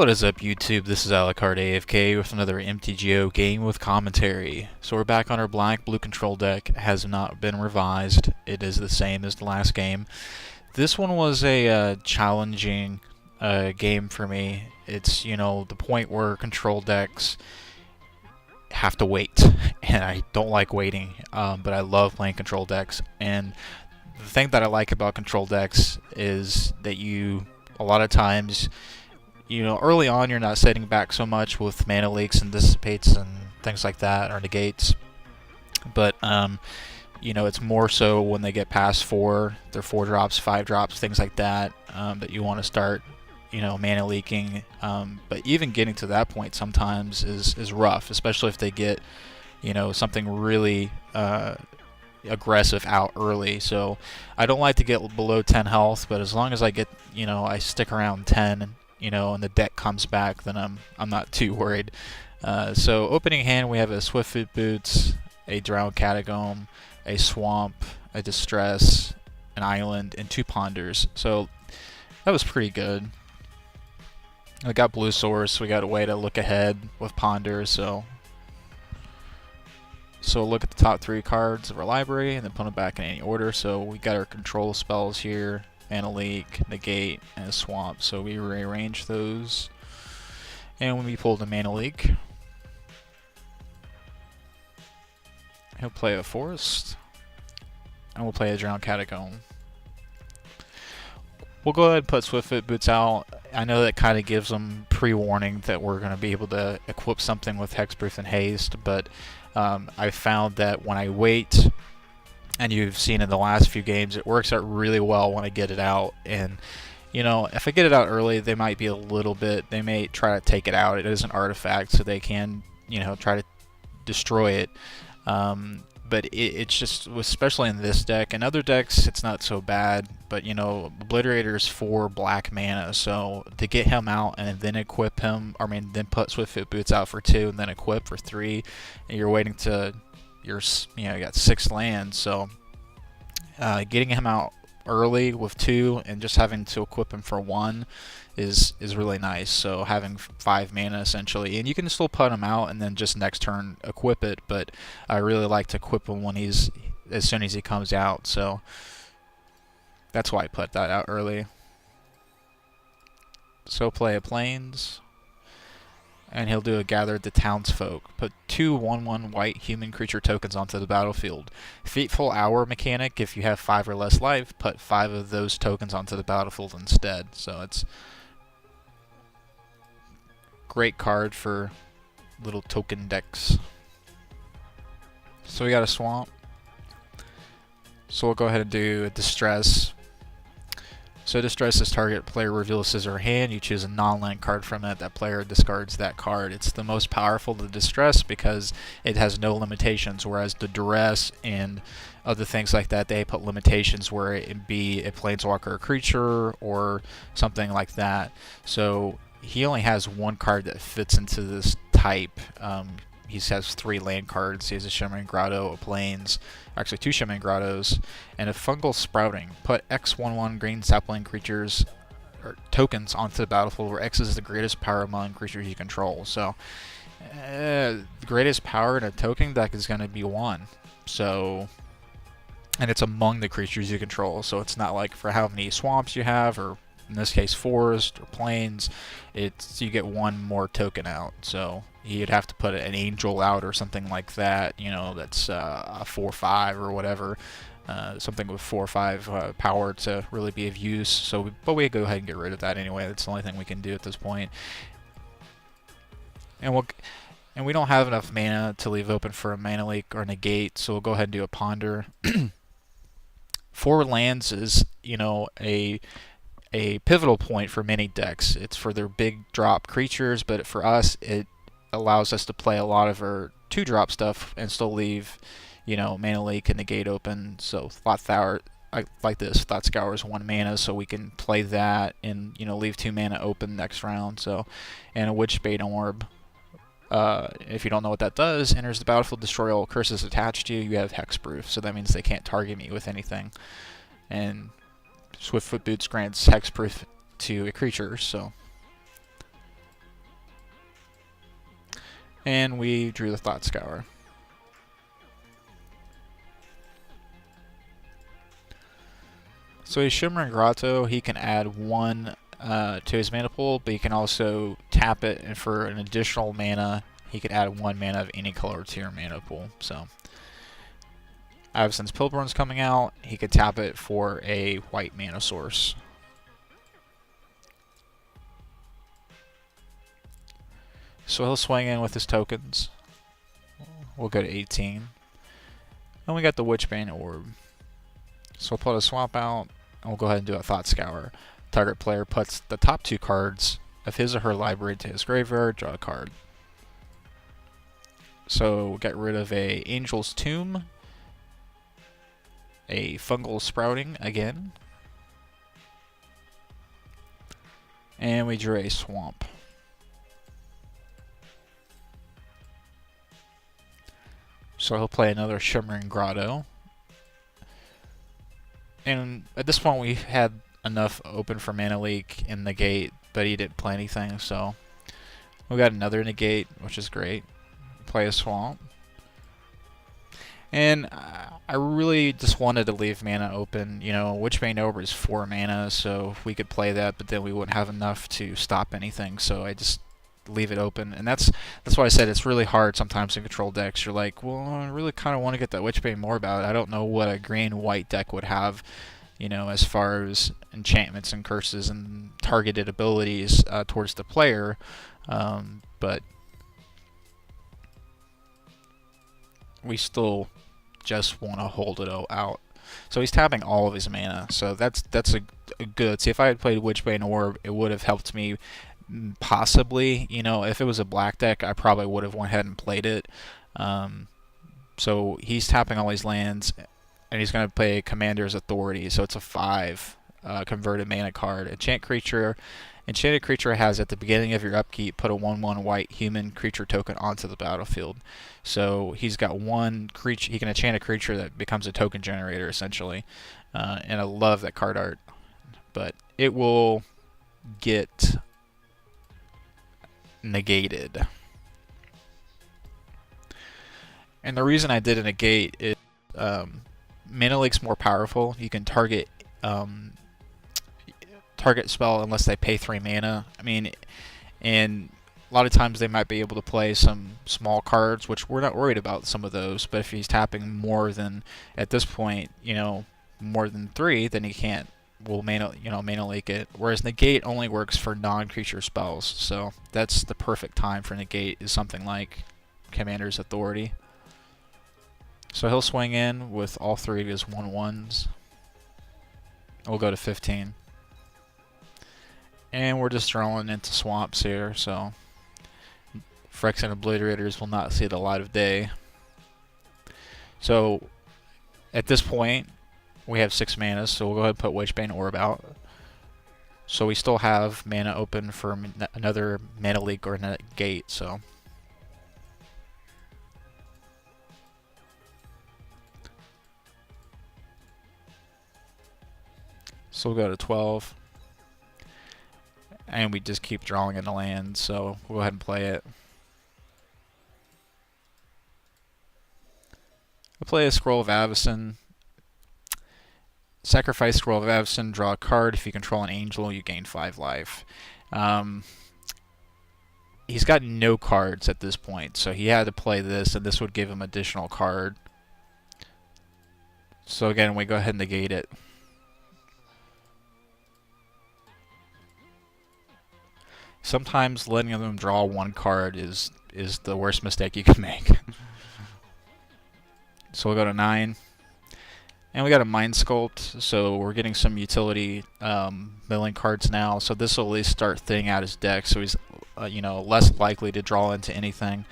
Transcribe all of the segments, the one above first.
What is up, YouTube? This is Alucard AFK with another MTGO game with commentary. So we're back on our black-blue control deck. It has not been revised. It is the same as the last game. This one was a challenging game for me. It's, the point where control decks have to wait, and I don't like waiting, but I love playing control decks. And the thing that I like about control decks is that a lot of times, early on you're not sitting back so much with mana leaks and dissipates and things like that, or negates. But, it's more so when they get past 4, they're 4 drops, 5 drops, things like that, that you want to start, mana leaking. But even getting to that point sometimes is rough, especially if they get, something really aggressive out early. So I don't like to get below 10 health, but as long as I get, I stick around 10, and the deck comes back, then I'm not too worried. So opening hand, we have a Swiftfoot Boots, a Drowned Catacomb, a Swamp, a Distress, an Island, and 2 Ponders. So that was pretty good. We got Blue Source, we got a way to look ahead with Ponders, so look at the top 3 cards of our library and then put them back in any order. So we got our control spells here: Mana Leak, Negate, and a Swamp. So we rearrange those. And when we pull the Mana Leak, he'll play a Forest, and we'll play a Drowned Catacomb. We'll go ahead and put Swiftfoot Boots out. I know that kind of gives them pre-warning that we're going to be able to equip something with Hexproof and Haste, but I found that when I wait, and you've seen in the last few games, it works out really well when I get it out. And if I get it out early, they might be they may try to take it out. It is an artifact, so they can try to destroy it. But it's just, especially in this deck. In other decks, it's not so bad, but Obliterator's 4 black mana, so to get him out and then equip him, then put Swiftfoot Boots out for 2 and then equip for 3, and you're waiting to you got 6 lands, so getting him out early with 2 and just having to equip him for 1 is really nice. So having 5 mana essentially, and you can still put him out and then just next turn equip it, but I really like to equip him when as soon as he comes out, so that's why I put that out early. So play a Plains, and he'll do a Gather the Townsfolk. Put 2 1/1 white human creature tokens onto the battlefield. Fateful Hour mechanic: if you have 5 or less life, put 5 of those tokens onto the battlefield instead. So it's great card for little token decks. So we got a Swamp. So we'll go ahead and do a Distress. So Distress is target player reveals his or her hand. You choose a non-land card from it. That player discards that card. It's the most powerful to Distress because it has no limitations, whereas the Duress and other things like that, they put limitations where it be a planeswalker or creature or something like that. So he only has 1 card that fits into this type. He has 3 land cards. He has a Shimmering Grotto, a Plains, actually 2 Shimmering Grottos, and a Fungal Sprouting. Put X 1/1 green sapling creatures or tokens onto the battlefield, where X is the greatest power among creatures you control. So the greatest power in a token deck is going to be 1. So, and it's among the creatures you control. So it's not like for how many swamps you have, or in this case forest or plains, you get 1 more token out. So you'd have to put an angel out or something like that, that's a 4/5 or whatever, something with 4 or 5 power to really be of use. So but we go ahead and get rid of that anyway. That's the only thing we can do at this point. And we don't have enough mana to leave open for a Mana Leak or Negate, so we'll go ahead and do a Ponder. 4 lands is a pivotal point for many decks. It's for their big drop creatures, but for us it allows us to play a lot of our 2-drop stuff and still leave Mana Leak and Negate open. So Thought Scour, like this, Thought Scour is 1 mana, so we can play that and leave 2 mana open next round. So, and a Witchbane Orb, if you don't know what that does, enters the battlefield, destroy all curses attached to you. You have Hexproof, so that means they can't target me with anything. And Swiftfoot Boots grants Hexproof to a creature, so And we drew the Thought Scour. So a Shimmering Grotto, he can add 1 to his mana pool, but he can also tap it, and for an additional mana, he could add 1 mana of any color to your mana pool. So, since Pilgrim's coming out, he could tap it for a white mana source. So he'll swing in with his tokens. We'll go to 18. And we got the Witchbane Orb. So we'll put a swap out, and we'll go ahead and do a Thought Scour. Target player puts the top 2 cards of his or her library to his graveyard, draw a card. So we'll get rid of a Angel's Tomb, a Fungal Sprouting again, and we drew a Swamp. So he'll play another Shimmering Grotto. And at this point we had enough open for Mana Leak and Negate, but he didn't play anything, so we got another Negate, which is great. Play a Swamp. And I really just wanted to leave mana open. You know, Witchbane Orb is 4 mana, so we could play that, but then we wouldn't have enough to stop anything, so I just leave it open. And that's why I said it's really hard sometimes in control decks. You're like, well, I really kind of want to get that Witchbane Orb out. I don't know what a green-white deck would have, you know, as far as enchantments and curses and targeted abilities towards the player, but we still just want to hold it out. So he's tapping all of his mana, so that's a good. See, if I had played Witchbane Orb, it would have helped me possibly. You know, if it was a black deck, I probably would have went ahead and played it. So he's tapping all these lands, and he's going to play Commander's Authority, so it's a 5 converted mana card. Enchanted creature has at the beginning of your upkeep put a 1/1 white human creature token onto the battlefield. So he's got 1 creature. He can enchant a creature that becomes a token generator essentially, and I love that card art. But it will get negated, and the reason I did a negate is Mana Leak's more powerful. You can target spell unless they pay 3 mana. I mean, and a lot of times they might be able to play some small cards, which we're not worried about some of those. But if he's tapping more than, at this point, you know, more than 3, then he can't. Will mana leak it. Whereas negate only works for non-creature spells, so that's the perfect time for negate. Is something like Commander's Authority. So he'll swing in with all 3 of his 1/1s. We'll go to 15. And we're just drawing into swamps here, so Phyrexian Obliterators will not see the light of day. So at this point, we have 6 mana, so we'll go ahead and put Witchbane Orb out. So we still have mana open for another Mana Leak or negate, so. So we'll go to 12. And we just keep drawing into land, so we'll go ahead and play it. We'll play a Scroll of Avacyn. Sacrifice Scroll of Avacyn, draw a card. If you control an angel, you gain 5 life. He's got no cards at this point, so he had to play this, and this would give him additional card. So again, we go ahead and negate it. Sometimes letting them draw 1 card is the worst mistake you can make. So we'll go to 9. And we got a Mind Sculpt, so we're getting some utility milling cards now. So this will at least start thinning out his deck, so he's you know, less likely to draw into anything.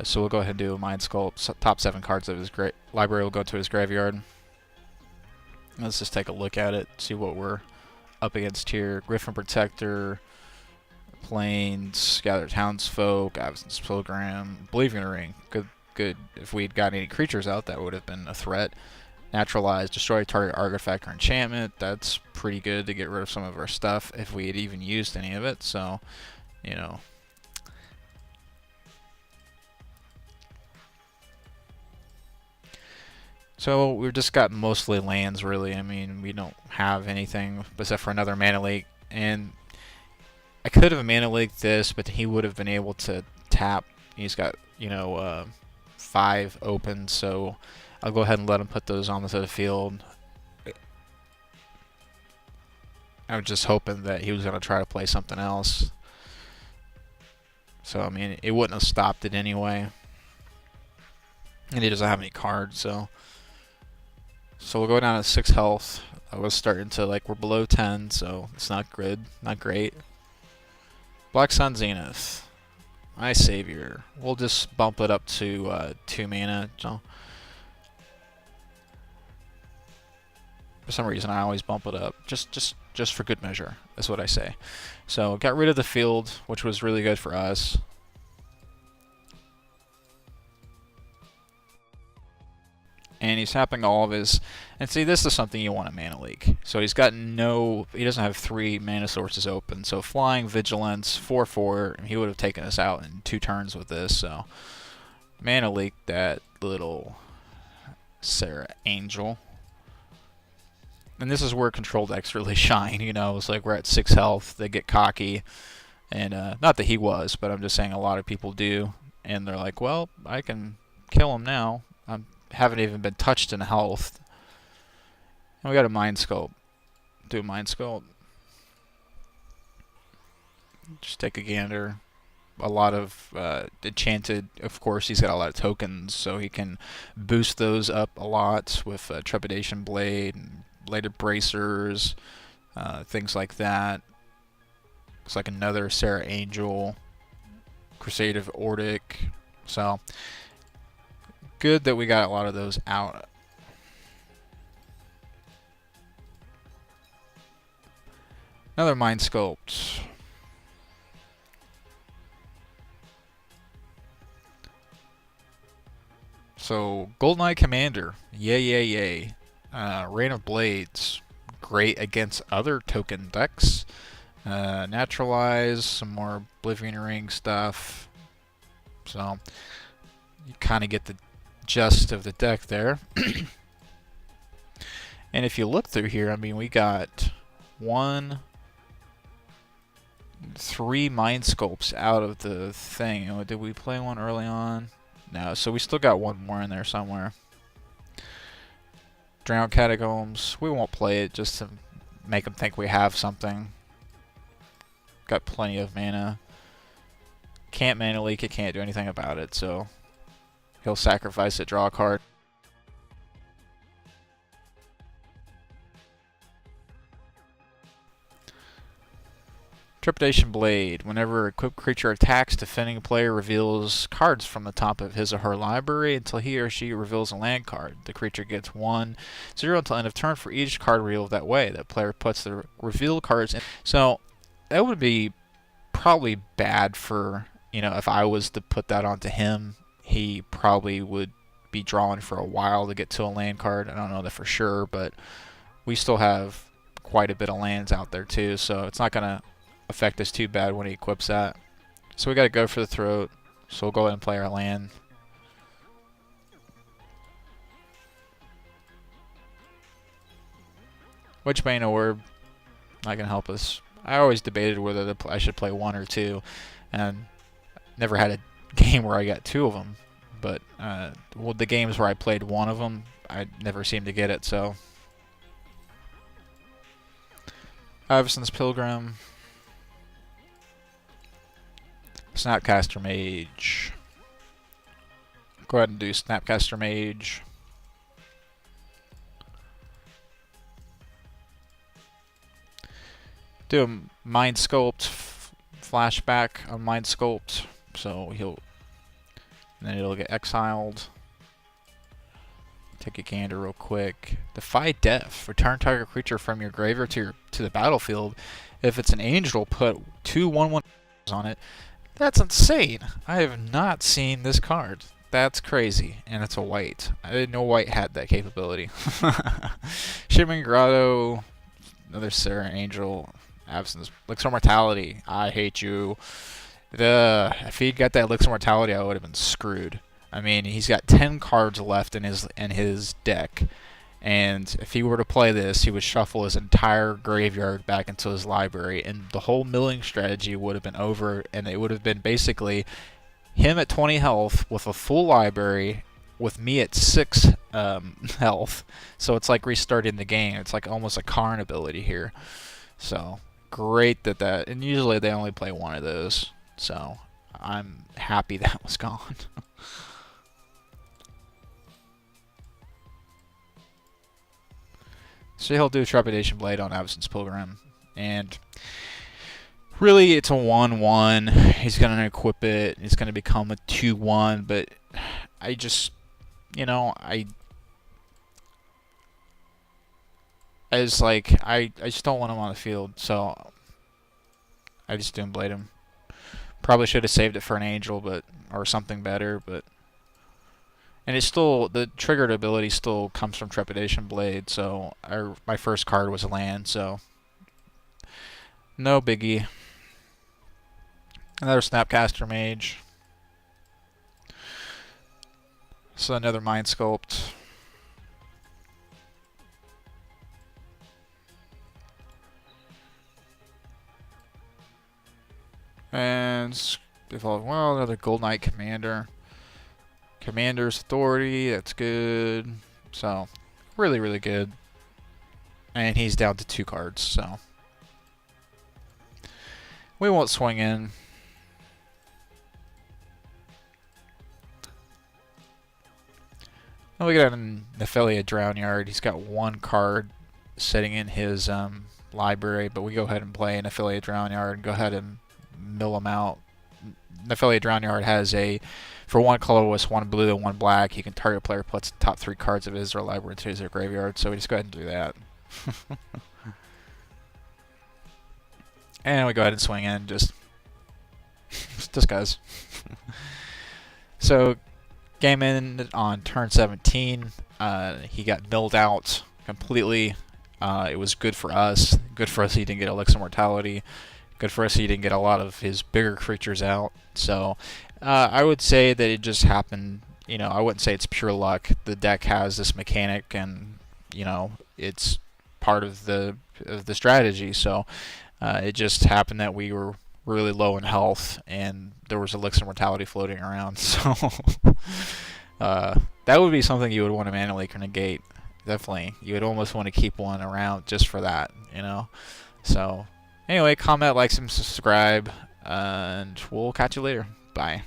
So we'll go ahead and do a Mind Sculpt. So top 7 cards of his library will go to his graveyard. Let's just take a look at it, see what we're up against here. Griffin Protector, Plains, Gather Townsfolk, Avacyn's Pilgrim, Believing Ring. Good. If we'd got any creatures out, that would have been a threat. Naturalize, destroy target artifact or enchantment. That's pretty good to get rid of some of our stuff if we had even used any of it. So, you know. So we've just got mostly lands, really. I mean, we don't have anything except for another mana leak, and I could have mana leaked this, but he would have been able to tap. He's got, 5 open, so I'll go ahead and let him put those on the field. I was just hoping that he was going to try to play something else. So, I mean, it wouldn't have stopped it anyway. And he doesn't have any cards, so we'll go down to 6 health. I was starting to, we're below 10, so it's not good, not great. Black Sun Zenith. My savior. We'll just bump it up to 2 mana. So for some reason, I always bump it up, just for good measure. That's what I say. So got rid of the field, which was really good for us. And he's tapping all of his, and see, this is something you want to mana leak. So he doesn't have 3 mana sources open. So flying, vigilance, 4/4, he would have taken us out in 2 turns with this. So mana leak that little Sarah Angel. And this is where control decks really shine. It's like we're at 6 health, they get cocky, and not that he was, but I'm just saying a lot of people do, and they're like, well, I can kill him now. Haven't even been touched in health. And we got a Mind Sculpt. Do a Mind Sculpt. Just take a gander. A lot of enchanted, of course, he's got a lot of tokens, so he can boost those up a lot with Trepidation Blade, and Bladed Bracers, things like that. Looks like another Sarah Angel, Crusade of Ordic. So good that we got a lot of those out. Another Mind Sculpt. So Goldeneye Commander, yay. Rain of Blades, great against other token decks. Naturalize, some more Oblivion Ring stuff. So you kind of get the gist of the deck there. And if you look through here, I mean, we got 3 Mind Sculpts out of the thing. Did we play one early on? No, so we still got one more in there somewhere. Drowned Catacombs. We won't play it just to make them think we have something. Got plenty of mana. Can't mana leak it, can't do anything about it, so he'll sacrifice it, draw a card. Trepidation Blade. Whenever a equipped creature attacks, defending player reveals cards from the top of his or her library until he or she reveals a land card. The creature gets 1/0 until end of turn for each card revealed that way. That player puts the revealed cards in. So that would be probably bad for, if I was to put that onto him, he probably would be drawing for a while to get to a land card. I don't know that for sure, but we still have quite a bit of lands out there too, so it's not going to affect us too bad when he equips that. So we got to go for the throat, so we'll go ahead and play our land. Witchbane Orb, not going to help us. I always debated whether I should play 1 or 2, and never had a game where I got 2 of them. But the games where I played 1 of them, I never seemed to get it, so. Iverson's Pilgrim. Snapcaster Mage. Go ahead and do Snapcaster Mage. Do a Mind Sculpt, flashback on Mind Sculpt, so then it'll get exiled. Take a gander real quick. Defy Death. Return target creature from your graveyard to the battlefield. If it's an angel, put 2 1/1 on it. That's insane. I have not seen this card. That's crazy. And it's a white. I didn't know white had that capability. Shimmering Grotto. Another Sarah Angel. Absence. Elixir Mortality. I hate you. If he'd got that Elixir Mortality, I would have been screwed. I mean, he's got 10 cards left in his deck, and if he were to play this, he would shuffle his entire graveyard back into his library, and the whole milling strategy would have been over, and it would have been basically him at 20 health with a full library, with me at 6 health. So it's like restarting the game. It's like almost a Karn ability here. So great that, and usually they only play one of those. So I'm happy that was gone. So he'll do Trepidation Blade on Absence Pilgrim, and really it's a 1/1. He's going to equip it. It's going to become a 2/1, but I just, you know, I just don't want him on the field, so I just didn't blade him. Probably should have saved it for an Angel, or something better, but. And it's still, the triggered ability still comes from Trepidation Blade, so my first card was a land, so no biggie. Another Snapcaster Mage. So another Mind Sculpt. And well, another Gold Knight Commander. Commander's Authority, that's good. So, really, really good. And he's down to 2 cards, so. We won't swing in. And we got an Nephilia Drownyard. He's got 1 card sitting in his library, but we go ahead and play an Nephilia Drownyard and go ahead and mill him out. Nephilia Drownyard has for 1 colorless, 1 blue, and 1 black, he can target player puts the top 3 cards of his or library into their graveyard, so we just go ahead and do that. And we go ahead and swing in, just guys. So, game ended on turn 17. He got milled out completely. It was good for us. Good for us he didn't get Elixir Mortality. Good for us he didn't get a lot of his bigger creatures out. So I would say that it just happened. You know, I wouldn't say it's pure luck. The deck has this mechanic, and you know, it's part of the strategy. So it just happened that we were really low in health, and there was Elixir Mortality floating around. So that would be something you would want to manually negate. Definitely, you would almost want to keep one around just for that. You know, so. Anyway, comment, like, and subscribe, and we'll catch you later. Bye.